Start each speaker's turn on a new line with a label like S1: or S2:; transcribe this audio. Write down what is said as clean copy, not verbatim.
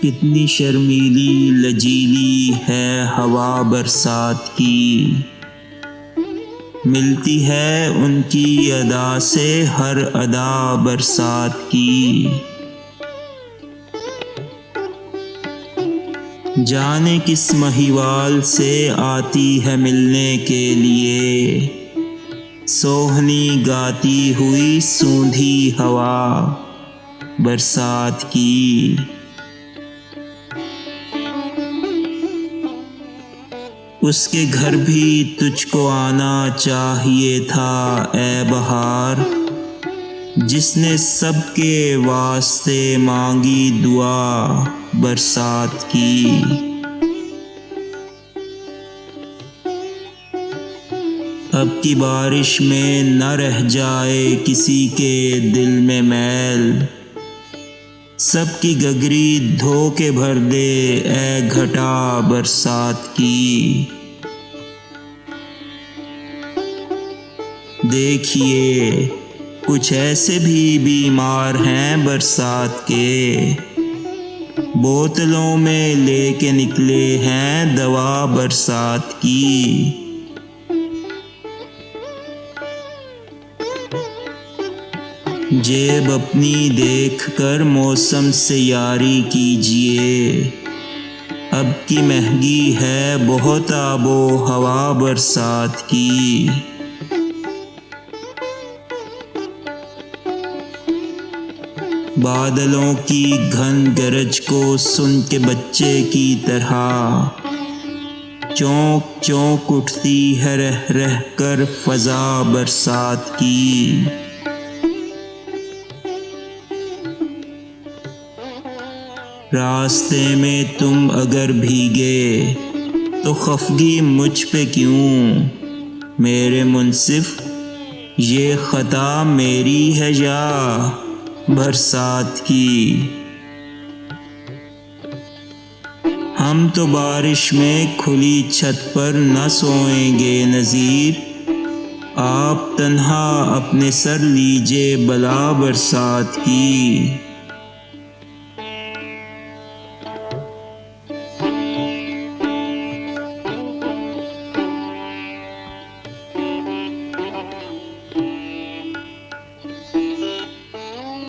S1: कितनी शर्मीली लजीली है हवा बरसात की, मिलती है उनकी अदा से हर अदा बरसात की। जाने किस महिवाल से आती है मिलने के लिए, सोहनी गाती हुई सूंधी हवा बरसात की। उसके घर भी तुझको आना चाहिए था ए बहार, जिसने सबके वास्ते मांगी दुआ बरसात की। अब की बारिश में न रह जाए किसी के दिल में मैल, सबकी गगरी धो के भर दे ए घटा बरसात की। देखिए कुछ ऐसे भी बीमार हैं बरसात के, बोतलों में लेके निकले हैं दवा बरसात की। जेब अपनी देख कर मौसम से यारी कीजिए, अब की महंगी है बहुत आबो हवा बरसात की। बादलों की घन गरज को सुन के बच्चे की तरह चौंक चौंक उठती है रह रह कर फजा बरसात की। रास्ते में तुम अगर भीगे तो खफगी मुझ पे क्यों, मेरे मुंसिफ ये खता मेरी है या बरसात की। हम तो बारिश में खुली छत पर न सोएंगे नज़ीर, आप तन्हा अपने सर लीजिए बला बरसात की।